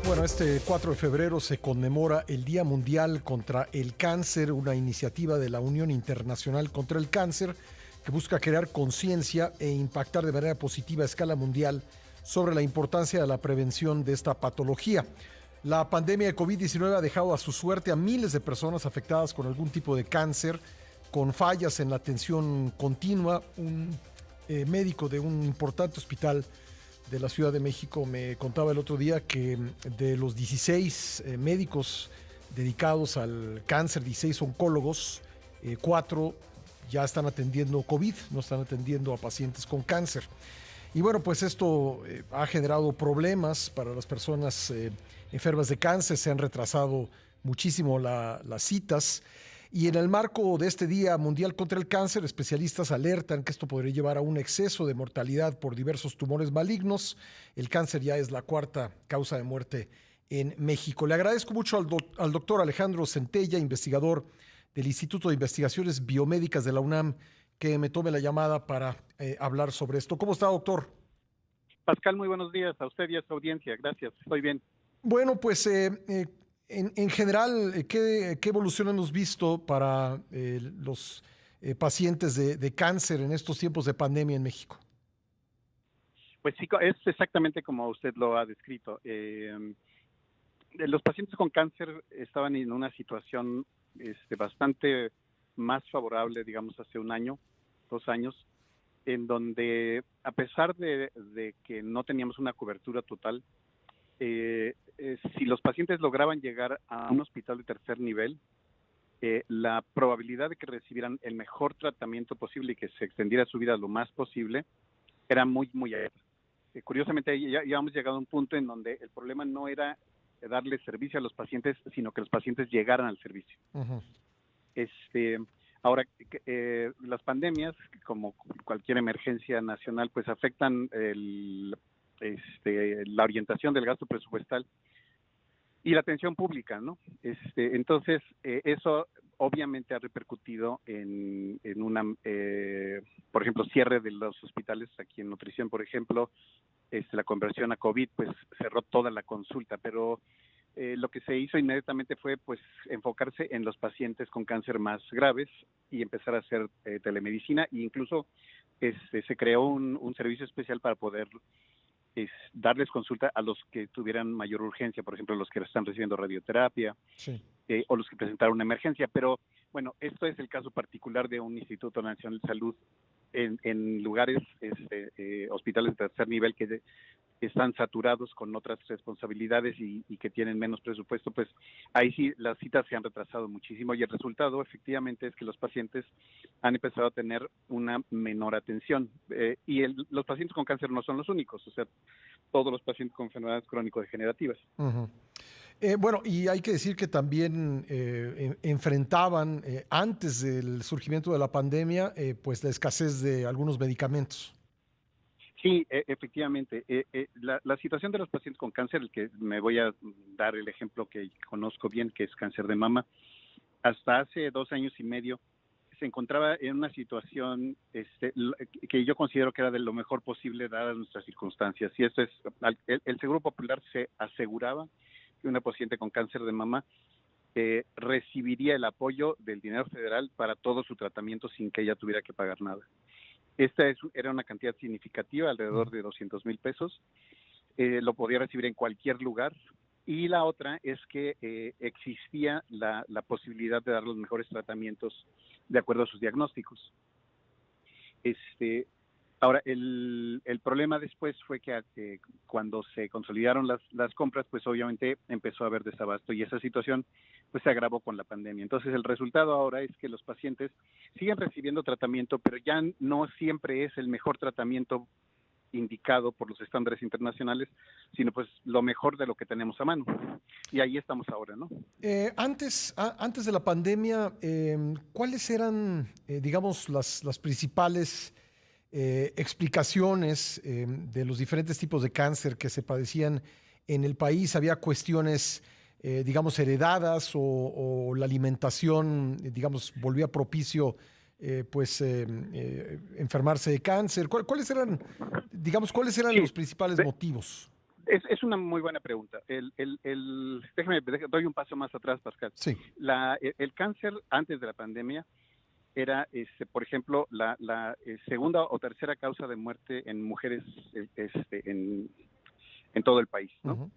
Bueno, este 4 de febrero se conmemora el Día Mundial contra el Cáncer, una iniciativa de la Unión Internacional contra el Cáncer que busca crear conciencia e impactar de manera positiva a escala mundial sobre la importancia de la prevención de esta patología. La pandemia de COVID-19 ha dejado a su suerte a miles de personas afectadas con algún tipo de cáncer, con fallas en la atención continua. Un médico de un importante hospital de la Ciudad de México me contaba el otro día que de los 16 médicos dedicados al cáncer, 16 oncólogos, 4 ya están atendiendo COVID, no están atendiendo a pacientes con cáncer. Y bueno, pues esto ha generado problemas para las personas enfermas de cáncer, se han retrasado muchísimo las citas. Y en el marco de este Día Mundial contra el Cáncer, especialistas alertan que esto podría llevar a un exceso de mortalidad por diversos tumores malignos. El cáncer ya es la cuarta causa de muerte en México. Le agradezco mucho al doctor Alejandro Centella, investigador del Instituto de Investigaciones Biomédicas de la UNAM, que me tome la llamada para hablar sobre esto. ¿Cómo está, doctor? Pascal, muy buenos días a usted y a su audiencia. Gracias, estoy bien. Bueno, pues en general, ¿qué evolución hemos visto para los pacientes de cáncer en estos tiempos de pandemia en México? Pues sí, es exactamente como usted lo ha descrito. Los pacientes con cáncer estaban en una situación bastante más favorable, digamos, hace un año, 2 años, en donde a pesar de que no teníamos una cobertura total, si los pacientes lograban llegar a un hospital de tercer nivel, la probabilidad de que recibieran el mejor tratamiento posible y que se extendiera su vida lo más posible era muy, muy alta. Curiosamente, ya hemos llegado a un punto en donde el problema no era darle servicio a los pacientes, sino que los pacientes llegaran al servicio. Uh-huh. Ahora, las pandemias, como cualquier emergencia nacional, pues afectan la orientación del gasto presupuestal y la atención pública, ¿no? Entonces, eso obviamente ha repercutido en una, por ejemplo, cierre de los hospitales. Aquí en nutrición, por ejemplo, la conversión a COVID, pues cerró toda la consulta, pero lo que se hizo inmediatamente fue pues enfocarse en los pacientes con cáncer más graves y empezar a hacer telemedicina, e incluso se creó un servicio especial para poder darles consulta a los que tuvieran mayor urgencia, por ejemplo, los que están recibiendo radioterapia, Sí. O los que presentaron una emergencia. Pero bueno, esto es el caso particular de un Instituto Nacional de Salud en lugares, hospitales de tercer nivel que están saturados con otras responsabilidades y que tienen menos presupuesto. Pues ahí sí las citas se han retrasado muchísimo, y el resultado efectivamente es que los pacientes han empezado a tener una menor atención, y los pacientes con cáncer no son los únicos, o sea, todos los pacientes con enfermedades crónico-degenerativas. Uh-huh. Bueno, y hay que decir que también enfrentaban antes del surgimiento de la pandemia, pues la escasez de algunos medicamentos. Sí, efectivamente. La situación de los pacientes con cáncer, el que me voy a dar el ejemplo que conozco bien, que es cáncer de mama, hasta hace 2 años y medio se encontraba en una situación que yo considero que era de lo mejor posible dadas nuestras circunstancias. Y esto es, el Seguro Popular se aseguraba que una paciente con cáncer de mama recibiría el apoyo del dinero federal para todo su tratamiento sin que ella tuviera que pagar nada. Era una cantidad significativa, alrededor de 200,000 pesos. Lo podía recibir en cualquier lugar. Y la otra es que existía la posibilidad de dar los mejores tratamientos de acuerdo a sus diagnósticos. Ahora, el problema después fue que cuando se consolidaron las compras, pues obviamente empezó a haber desabasto, y esa situación pues se agravó con la pandemia. Entonces el resultado ahora es que los pacientes siguen recibiendo tratamiento, pero ya no siempre es el mejor tratamiento indicado por los estándares internacionales, sino pues lo mejor de lo que tenemos a mano. Y ahí estamos ahora, ¿no? Antes de la pandemia, ¿cuáles eran, digamos, las principales explicaciones de los diferentes tipos de cáncer que se padecían en el país? ¿Había cuestiones, digamos, heredadas o la alimentación, digamos, volvía propicio enfermarse de cáncer? ¿Cuáles eran, digamos, cuáles eran Sí, los principales motivos? Es una muy buena pregunta. Doy un paso más atrás, Pascal. Sí. El cáncer antes de la pandemia era, por ejemplo, la segunda o tercera causa de muerte en mujeres en todo el país, ¿no? Uh-huh.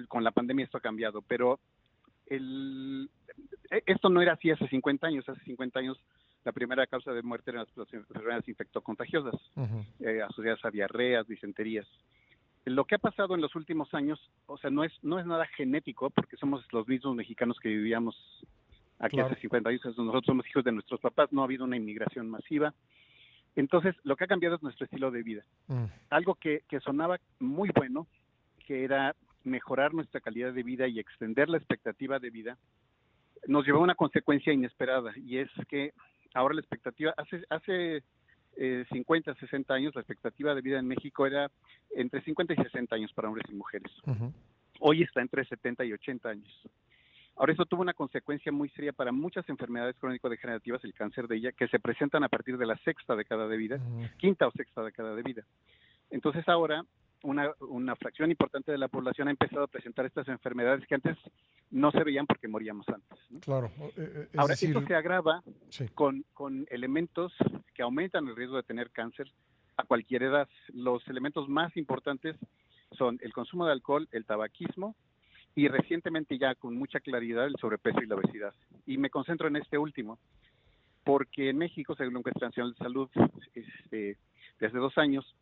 Con la pandemia esto ha cambiado, pero esto no era así hace 50 años. Hace 50 años la primera causa de muerte eran las enfermedades infectocontagiosas, Uh-huh. asociadas a diarreas, disenterías. Lo que ha pasado en los últimos años, o sea, no es nada genético, porque somos los mismos mexicanos que vivíamos aquí Claro. hace 50 años. Nosotros somos hijos de nuestros papás, no ha habido una inmigración masiva. Entonces, lo que ha cambiado es nuestro estilo de vida. Algo que sonaba muy bueno, que era mejorar nuestra calidad de vida y extender la expectativa de vida, nos llevó a una consecuencia inesperada, y es que ahora la expectativa, hace 50, 60 años, la expectativa de vida en México era entre 50 y 60 años para hombres y mujeres. Uh-huh. Hoy está entre 70 y 80 años. Ahora, eso tuvo una consecuencia muy seria para muchas enfermedades crónico-degenerativas, el cáncer de ella, que se presentan a partir de la sexta década de vida, quinta o sexta década de vida. Entonces ahora una fracción importante de la población ha empezado a presentar estas enfermedades que antes no se veían porque moríamos antes, ¿no? Claro. Ahora, decir, esto se agrava sí. con elementos que aumentan el riesgo de tener cáncer a cualquier edad. Los elementos más importantes son el consumo de alcohol, el tabaquismo y recientemente ya con mucha claridad el sobrepeso y la obesidad. Y me concentro en este último, porque en México, según la Encuesta Nacional de Salud, desde 2 años,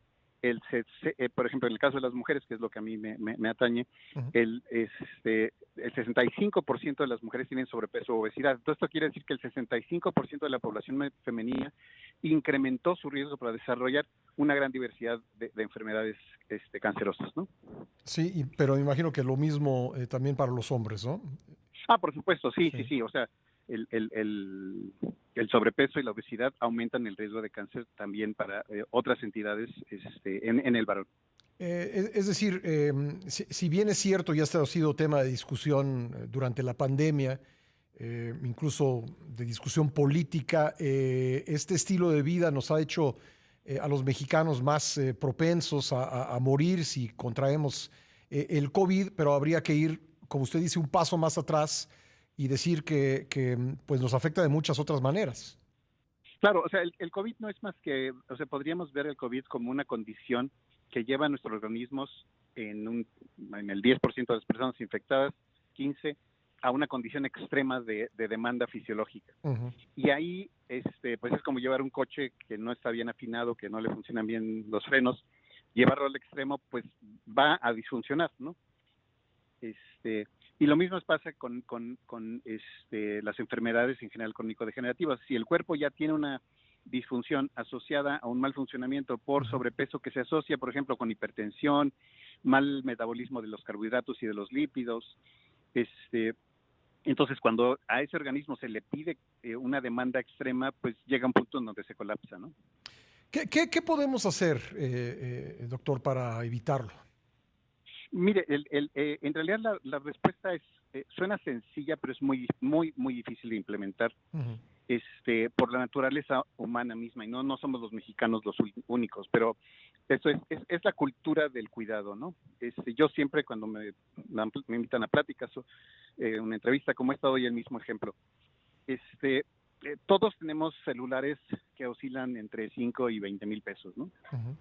por ejemplo, en el caso de las mujeres, que es lo que a mí me atañe, Uh-huh. el 65% de las mujeres tienen sobrepeso o obesidad. Entonces, esto quiere decir que el 65% de la población femenina incrementó su riesgo para desarrollar una gran diversidad de enfermedades cancerosas, ¿no? Sí, pero me imagino que lo mismo también para los hombres, ¿no? Por supuesto, sí. O sea, el sobrepeso y la obesidad aumentan el riesgo de cáncer también para otras entidades en el varón. Es decir, si bien es cierto, ya este ha sido tema de discusión durante la pandemia, incluso de discusión política, este estilo de vida nos ha hecho a los mexicanos más propensos a morir si contraemos el COVID, pero habría que ir, como usted dice, un paso más atrás y decir que pues nos afecta de muchas otras maneras. Claro, o sea, el COVID no es más que, o sea, podríamos ver el COVID como una condición que lleva a nuestros organismos en el 10% de las personas infectadas, 15%, a una condición extrema de demanda fisiológica. Uh-huh. Y ahí, pues es como llevar un coche que no está bien afinado, que no le funcionan bien los frenos, llevarlo al extremo, pues va a disfuncionar, ¿no? Y lo mismo pasa con las enfermedades en general crónico-degenerativas. Si el cuerpo ya tiene una disfunción asociada a un mal funcionamiento por sobrepeso que se asocia, por ejemplo, con hipertensión, mal metabolismo de los carbohidratos y de los lípidos, entonces cuando a ese organismo se le pide una demanda extrema, pues llega un punto en donde se colapsa, ¿no? ¿Qué podemos hacer, doctor, para evitarlo? Mire, en realidad la respuesta suena sencilla, pero es muy difícil de implementar. Uh-huh. Por la naturaleza humana misma, y no somos los mexicanos los únicos, pero esto es la cultura del cuidado, ¿no? Yo siempre cuando me invitan a pláticas o una entrevista como esta doy el mismo ejemplo. Todos tenemos celulares que oscilan entre 5 y 20 mil pesos, ¿no? Uh-huh.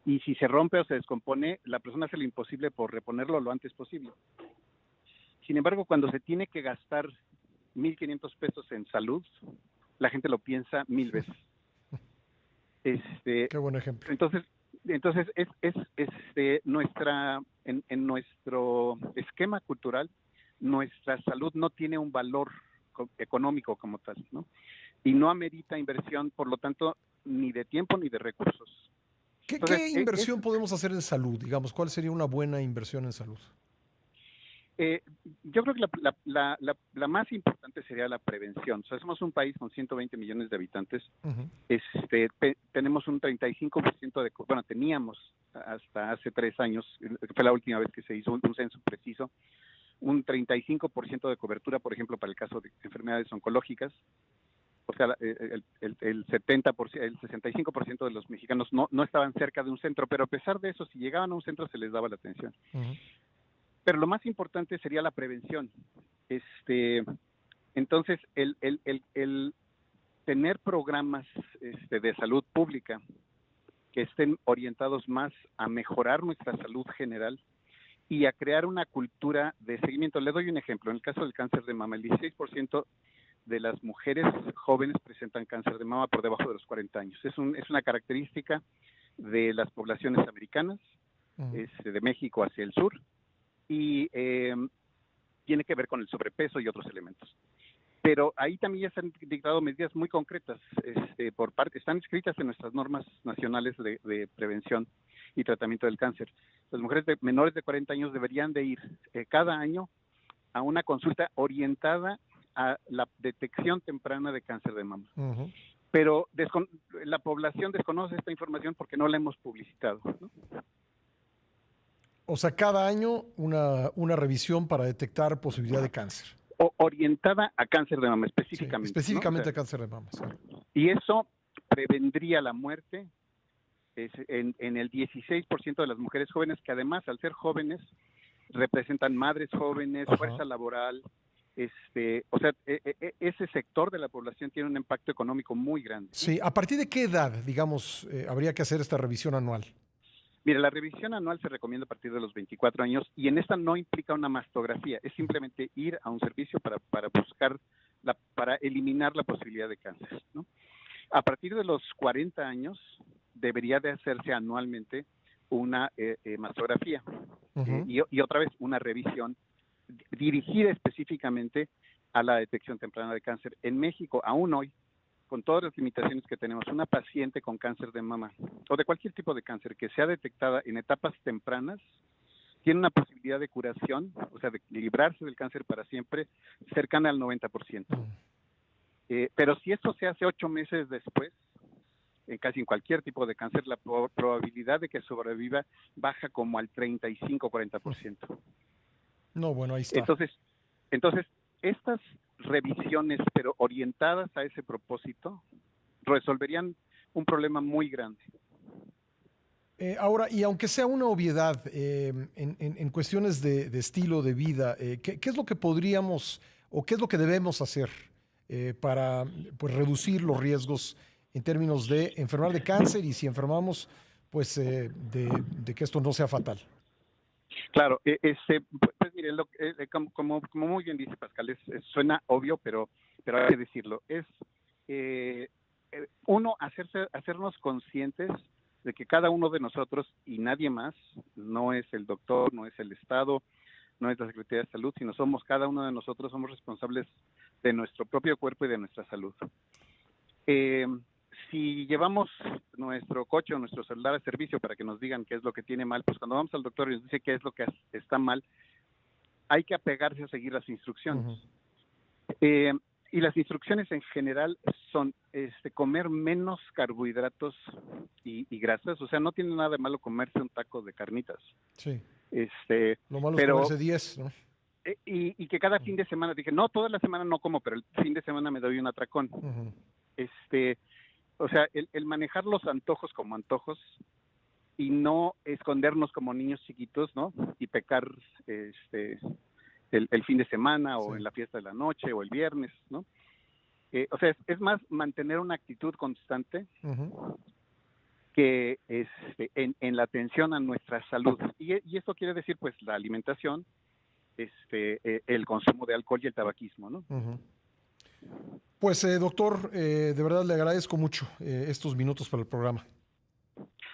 Y si se rompe o se descompone, la persona hace lo imposible por reponerlo lo antes posible. Sin embargo, cuando se tiene que gastar 1,500 pesos en salud, la gente lo piensa 1000 veces. Qué buen ejemplo. Entonces en nuestro esquema cultural, nuestra salud no tiene un valor económico como tal, ¿no? Y no amerita inversión, por lo tanto, ni de tiempo ni de recursos. Entonces, ¿Qué inversión podemos hacer en salud? Digamos, ¿cuál sería una buena inversión en salud? Yo creo que la más importante sería la prevención. O sea, somos un país con 120 millones de habitantes. Uh-huh. Tenemos un 35% bueno, teníamos hasta hace 3 años, fue la última vez que se hizo un censo preciso, un 35% de cobertura, por ejemplo, para el caso de enfermedades oncológicas. O sea, el 70%, el 65% de los mexicanos no estaban cerca de un centro, pero a pesar de eso, si llegaban a un centro se les daba la atención. Uh-huh. Pero lo más importante sería la prevención. Entonces, el tener programas de salud pública que estén orientados más a mejorar nuestra salud general y a crear una cultura de seguimiento. Le doy un ejemplo. En el caso del cáncer de mama, el 16% de las mujeres jóvenes presentan cáncer de mama por debajo de los 40 años. Es una característica de las poblaciones americanas, de México hacia el sur, y tiene que ver con el sobrepeso y otros elementos. Pero ahí también ya se han dictado medidas muy concretas, están escritas en nuestras normas nacionales de prevención y tratamiento del cáncer. Las mujeres menores de 40 años deberían de ir cada año a una consulta orientada a la detección temprana de cáncer de mama. Uh-huh. Pero la población desconoce esta información porque no la hemos publicitado, ¿no? O sea, cada año una revisión para detectar posibilidad de cáncer. Orientada a cáncer de mama específicamente. Sí, específicamente, ¿no? A cáncer de mama. Sí. Y eso prevendría la muerte en el 16% de las mujeres jóvenes, que además, al ser jóvenes, representan madres jóvenes, uh-huh, fuerza laboral. O sea, ese sector de la población tiene un impacto económico muy grande. Sí, ¿a partir de qué edad, digamos, habría que hacer esta revisión anual? Mira, la revisión anual se recomienda a partir de los 24 años y en esta no implica una mastografía, es simplemente ir a un servicio para buscar, para eliminar la posibilidad de cáncer, ¿no? A partir de los 40 años debería de hacerse anualmente una mastografía, uh-huh, y otra vez una revisión dirigida específicamente a la detección temprana de cáncer. En México, aún hoy, con todas las limitaciones que tenemos, una paciente con cáncer de mama o de cualquier tipo de cáncer que sea detectada en etapas tempranas tiene una posibilidad de curación, o sea, de librarse del cáncer para siempre, cercana al 90%. Pero si esto se hace 8 meses después, casi en cualquier tipo de cáncer, la probabilidad de que sobreviva baja como al 35-40%. No, bueno, ahí está. Entonces, estas revisiones, pero orientadas a ese propósito, resolverían un problema muy grande. Ahora, y aunque sea una obviedad, en cuestiones de estilo de vida, ¿qué es lo que podríamos o qué es lo que debemos hacer para pues, reducir los riesgos en términos de enfermar de cáncer y si enfermamos, pues de que esto no sea fatal? Claro, pues mire, como muy bien dice Pascal, suena obvio, pero hay que decirlo. Es uno, hacernos conscientes de que cada uno de nosotros y nadie más, no es el doctor, no es el Estado, no es la Secretaría de Salud, sino somos cada uno de nosotros, somos responsables de nuestro propio cuerpo y de nuestra salud. Si llevamos nuestro coche o nuestro celular a servicio para que nos digan qué es lo que tiene mal, pues cuando vamos al doctor y nos dice qué es lo que está mal, hay que apegarse a seguir las instrucciones. Uh-huh. Y las instrucciones en general son comer menos carbohidratos y grasas. O sea, no tiene nada de malo comerse un taco de carnitas. Sí. Lo malo es comerse 10, ¿no? Y que cada fin de semana, dije, no, toda la semana no como, pero el fin de semana me doy un atracón. Uh-huh. O sea, el manejar los antojos como antojos y no escondernos como niños chiquitos, ¿no? Y pecar el fin de semana o sí, en la fiesta de la noche o el viernes, ¿no? O sea, es más mantener una actitud constante, uh-huh, que en la atención a nuestra salud. Y esto quiere decir, pues, la alimentación, el consumo de alcohol y el tabaquismo, ¿no? Uh-huh. Pues, doctor, de verdad le agradezco mucho estos minutos para el programa.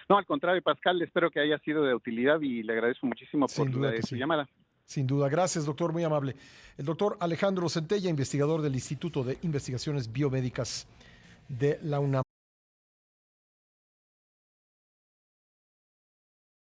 No, al contrario, Pascal, espero que haya sido de utilidad y le agradezco muchísimo por su llamada. Sin duda. Gracias, doctor, muy amable. El doctor Alejandro Centella, investigador del Instituto de Investigaciones Biomédicas de la UNAM.